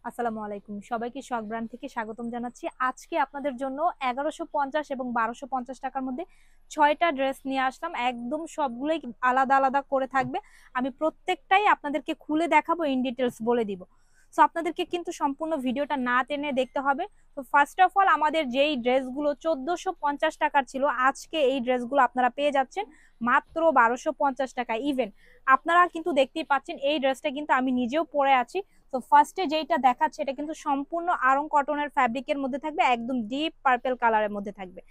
আসসালামু আলাইকুম, সবাইকে শখ ব্র্যান্ড থেকে স্বাগতম জানাচ্ছি। আজকে আপনাদের জন্য 1150 এবং 1250 টাকার মধ্যে 6টা ড্রেস নিয়ে আসলাম। একদম সবগুলোই আলাদা আলাদা করে থাকবে। আমি প্রত্যেকটাই আপনাদেরকে খুলে দেখাবো, ইন ডিটেলস বলে দিব। সো আপনাদেরকে কিন্তু সম্পূর্ণ ভিডিওটা না টেনে দেখতে হবে। তো ফার্স্ট অফ অল, আমাদের যেই ড্রেসগুলো 1450 টাকার ছিল, আজকে এই ড্রেসগুলো আপনারা পেয়ে যাচ্ছেন মাত্র 1250 টাকা। ইভেন আপনারা কিন্তু দেখতেই পাচ্ছেন এই ড্রেসটা কিন্তু আমি নিজেও পরে আছি। তো ফার্স্টে যেইটা দেখাচ্ছে এটা কিন্তু সম্পূর্ণ আরং কটনের ফ্যাব্রিকের মধ্যে থাকবে, একদম ডিপ পার্পল কালারের মধ্যে থাকবে।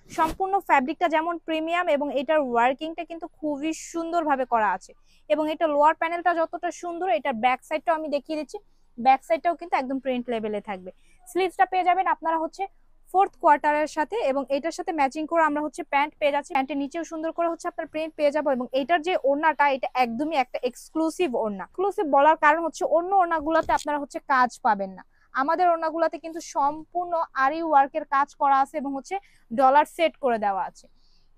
সম্পূর্ণ ফ্যাব্রিকটা যেমন প্রিমিয়াম এবং এটার ওয়ার্কিংটা কিন্তু খুবই সুন্দরভাবে করা আছে। এবং এটা লোয়ার প্যানেলটা যতটা সুন্দর, এটার ব্যাক সাইডটাও আমি দেখিয়ে দিচ্ছি। ব্যাক সাইডটাও কিন্তু একদম প্রিন্ট লেভেলে থাকবে। স্লিভসটা পেয়ে যাবেন আপনারা হচ্ছে ফোর্থ কোয়ার্টারের সাথে, এবং এটার সাথে ম্যাচিং করে আমরা হচ্ছে প্যান্ট পেয়ে যাচ্ছি। প্যান্টের নিচেও সুন্দর করে হচ্ছে আপনার প্রিন্ট পেয়ে যাবো। এবং এটার যে ওড়নাটা, এটা একদমই একটা এক্সক্লুসিভ ওড়না। এক্সক্লুসিভ বলার কারণ হচ্ছে অন্য ওড়নাগুলোতে আপনারা হচ্ছে কাজ পাবেন না, আমাদের ওড়নাগুলোতে কিন্তু সম্পূর্ণ আরি ওয়ার্কের কাজ করা আছে এবং হচ্ছে ডলার সেট করে দেওয়া আছে।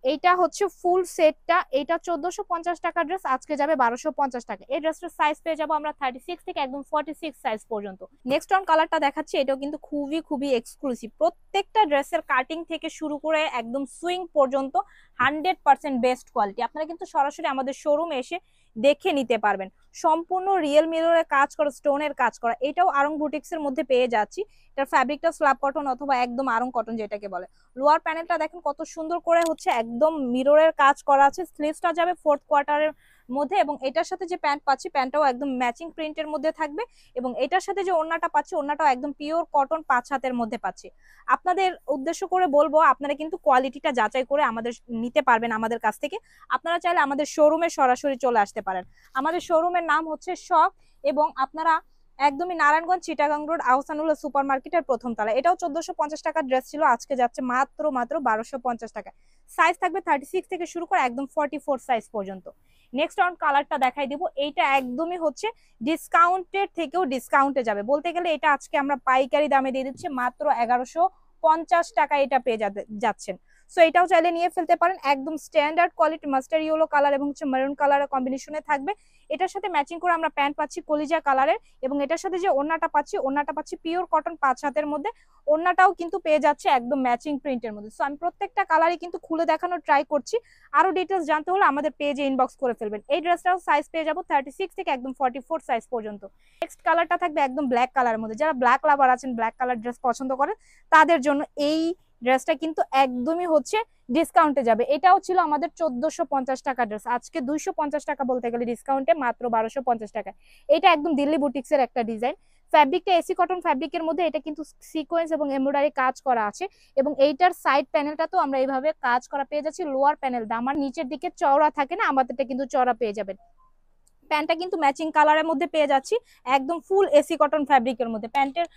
এইটা হচ্ছে ফুল সেটটা। এটা 1450 টাকা ড্রেস, আজকে যাবে 1250 টাকা। এই ড্রেসটার সাইজ পেয়ে যাবো আমরা 36 থেকে একদম 46 সাইজ পর্যন্ত। নেক্সট অন কালারটা দেখাচ্ছি, এটাও কিন্তু খুবই খুবই এক্সক্লুসিভ। প্রত্যেকটা ড্রেসের কাটিং থেকে শুরু করে একদম সুইং পর্যন্ত 100% বেস্ট কোয়ালিটি। আপনারা কিন্তু সরাসরি আমাদের শোরুমে এসে দেখে নিতে পারবেন। সম্পূর্ণ রিয়েল মিররের কাজ করা, স্টোনের কাজ করা। এটাও আরং বুটিক্স এর মধ্যে পেয়ে যাচ্ছি। এটার ফ্যাব্রিকটা স্ল্যাব কটন অথবা একদম আরং কটন যেটাকে বলে। লোয়ার প্যানেলটা দেখেন কত সুন্দর করে হচ্ছে একদম মিররের কাজ করা আছে। স্লিভসটা যাবে ফোর্থ কোয়ার্টারের মধ্যে, এবং এটার সাথে যে প্যান্ট পাচ্ছি, প্যান্টটাও একদম ম্যাচিং প্রিন্টের মধ্যে থাকবে। এবং এটার সাথে যে ওড়নাটা পাচ্ছি, ওড়নাটাও একদম পিওর কটন 5 হাতের মধ্যে পাচ্ছি। আপনাদের উদ্দেশ্য করে বলবো, আপনারা কিন্তু কোয়ালিটিটা যাচাই করে আমাদের নিতে পারবেন আমাদের কাছ থেকে। আপনারা চাইলে আমাদের শোরুমে সরাসরি চলে আসতে পারেন। আমাদের শোরুমের নাম হচ্ছে শখ, এবং আপনারা একদমই নারায়ণগঞ্জ চিটাগাং রোড আহসানুল্লাহ সুপার মার্কেটের প্রথম তলা। এটাও 1450 টাকার ড্রেস ছিল, আজকে যাচ্ছে মাত্র 1250 টাকা। সাইজ থাকবে 36 থেকে শুরু করে একদম 44 সাইজ পর্যন্ত। নেক্সট অন কালারটা দেখাই দিব। এইটা একদমই হচ্ছে ডিসকাউন্টের থেকেও ডিসকাউন্টে যাবে। বলতে গেলে এটা আজকে আমরা পাইকারি দামে দিয়ে দিচ্ছি মাত্র 1150 টাকা। এটা পেয়ে যাচ্ছেন। সো এটাও চাইলে নিয়ে ফেলতে পারেন। একদম standard quality master yellow colour এবং হচ্ছে মেরুন কালারের কম্বিনেশনে থাকবে। এটার সাথে ম্যাচিং করে আমরা প্যান্ট পাচ্ছি কলিজা কালারের, এবং এটার সাথে যে ওড়নাটা পাচ্ছি, ওড়নাটা পাচ্ছি পিওর কটন 5 হাতের মধ্যে। ওড়নাটাও কিন্তু পেয়ে যাচ্ছে একদম ম্যাচিং প্রিন্টের মধ্যে। সো আমি প্রত্যেকটা কালারই কিন্তু খুলে দেখানোর ট্রাই করছি। আরো ডিটেলস জানতে হলে আমাদের পেজে ইনবক্স করে ফেলবেন। এই ড্রেসটাও সাইজ পেয়ে যাবো 36 থেকে একদম 44 সাইজ পর্যন্ত। নেক্সট কালারটা থাকবে একদম ব্ল্যাক কালারের মধ্যে। যারা ব্ল্যাক লাভার আছেন, ব্ল্যাক কালার ড্রেস পছন্দ করেন, তাদের জন্য এই ড্রেসটা কিন্তু একদমই হচ্ছে ডিসকাউন্টে যাবে। এটাও ছিল আমাদের 1450 টাকা ড্রেস, আজকে 250 টাকা বলতে গেলে ডিসকাউন্টে মাত্র 1250 টাকা। এটা একদম দিল্লি বুটিক্স এর একটা ডিজাইন। ফ্যাব্রিকটা এসি কটন ফ্যাব্রিকের মধ্যে, এটা কিন্তু সিকোয়েন্স এবং এমব্রয়ডারি কাজ করা আছে। এবং এইটার সাইড প্যানেলটা তো আমরা এইভাবে কাজ করা পেয়ে যাচ্ছি। লোয়ার প্যানেল দামার নিচের দিকে চওড়া থাকে না, আমাদেরটা কিন্তু চওড়া পেয়ে যাবেন। প্যান্টটা কিন্তু ম্যাচিং কালারের মধ্যে পেয়ে যাচ্ছি, একদম ফুল এসি কটন ফ্যাব্রিকের মধ্যে। প্যান্টের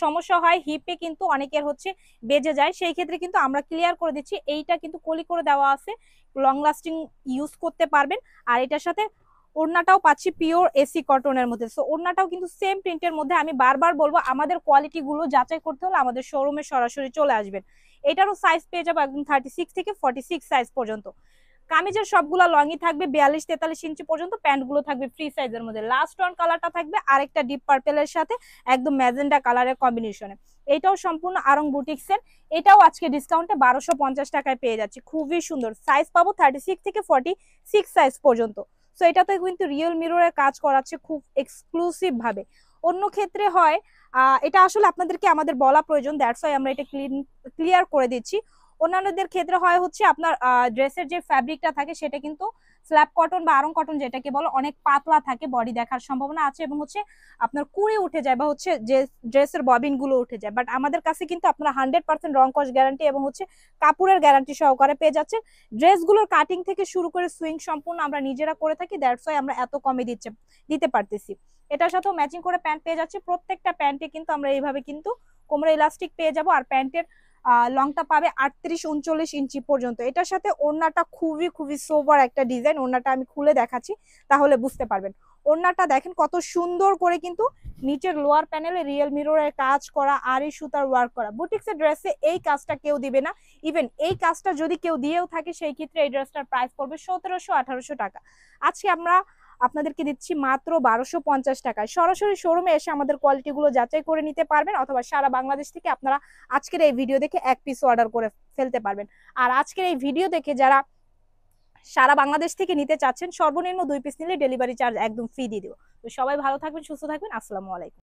সমস্যা হয় হিপে, কিন্তু অনেকের হচ্ছে বেজে যায়, সেই ক্ষেত্রে কিন্তু আমরা ক্লিয়ার করে দিচ্ছি। এইটা কিন্তু কলি করে দেওয়া আছে, লং লাস্টিং ইউজ করতে পারবেন। আর এটার সাথে ওড়নাটাও পাচ্ছি পিওর এসি কটনের মধ্যে। সো ওড়নাটাও কিন্তু সেম প্রিন্টের মধ্যে। আমি বারবার বলবো, আমাদের কোয়ালিটি গুলো যাচাই করতে হলে আমাদের শোরুমে সরাসরি চলে আসবেন। এটারও সাইজ পেয়ে যাবো একদম 36 থেকে 46 সাইজ পর্যন্ত। কামিজের সবগুলা লংই থাকবে 42-43 ইঞ্চি পর্যন্ত। প্যান্ট গুলো থাকবে ফ্রি সাইজের মধ্যে। লাস্ট অন কালারটা থাকবে আরেকটা ডিপ পার্পেলের সাথে একদম ম্যাজেন্ডা কালারের কম্বিনেশনে। এটাও সম্পূর্ণ আরং বুটিক্স এর। এটাও আজকে ডিসকাউন্টে 1250 টাকায় পেয়ে যাচ্ছি। খুবই সুন্দর। সাইজ পাবো 36 থেকে 46 সাইজ পর্যন্ত। সো এটাতে কিন্তু রিয়েল মিররের কাজ করাচ্ছে খুব এক্সক্লুসিভ ভাবে। অন্য ক্ষেত্রে হয়, এটা আসলে আপনাদেরকে আমাদের বলা প্রয়োজন, দ্যাটস ওয়াই আমরা এটা ক্লিয়ার করে দিচ্ছি। অন্যান্যদের ক্ষেত্রে হয় হচ্ছে আপনার ড্রেসের যে ফ্যাব্রিকটা থাকে সেটা কিন্তু স্ল্যাব কটন বা আরং কটন যেটাকে বলো, অনেক পাতলা থাকে, বডি দেখার সম্ভাবনা আছে, এবং হচ্ছে আপনার কুড়ি উঠে যায় বা হচ্ছে যে ড্রেসের ববিন গুলো উঠে যায়। বাট আমাদের কাছে কিন্তু আপনারা 100% রং কস গ্যারান্টি এবং হচ্ছে কাপড়ের গ্যারান্টি সহকারে পেয়ে যাচ্ছেন। ড্রেসগুলোর কাটিং থেকে শুরু করে সুইং সম্পূর্ণ আমরা নিজেরা করে থাকি, দ্যাটস ওয়াই আমরা এত কমে দিতে পারতেছি। এটার সাথেও ম্যাচিং করে প্যান্ট পেয়ে যাচ্ছে। প্রত্যেকটা প্যান্টে কিন্তু আমরা এইভাবে কিন্তু কোমরে ইলাস্টিক পেয়ে যাবো। আর প্যান্টের লংটা পাবে 38-39 ইঞ্চি পর্যন্ত। এটার সাথে ওড়নাটা খুবই খুবই সোবার একটা ডিজাইন। ওড়নাটা আমি খুলে দেখাচ্ছি, তাহলে বুঝতে পারবেন। ওড়নাটা দেখেন কত সুন্দর করে কিন্তু নিচের লোয়ার প্যানেলে রিয়েল মিররের কাজ করা, আরি সুতার ওয়ার্ক করা। বুটিক্সের ড্রেসে এই কাজটা কেউ দিবে না। ইভেন এই কাজটা যদি কেউ দিয়েও থাকে, সেই ক্ষেত্রে এই ড্রেসটার প্রাইস পড়বে 1700-1800 টাকা। আজকে আমরা আপনাদেরকে দিচ্ছি মাত্র 1250 টাকায়। সরাসরি শোরুমে এসে আমাদের কোয়ালিটিগুলো যাচাই করে নিতে পারবেন, অথবা সারা বাংলাদেশ থেকে আপনারা আজকের এই ভিডিও দেখে এক পিস অর্ডার করে ফেলতে পারবেন। আর আজকের এই ভিডিও দেখে যারা সারা বাংলাদেশ থেকে নিতে চাচ্ছেন, সর্বনিম্ন 2 পিস নিলে ডেলিভারি চার্জ একদম ফ্রি দিয়ে দেবো। তো সবাই ভালো থাকবেন, সুস্থ থাকবেন। আসসালামু আলাইকুম।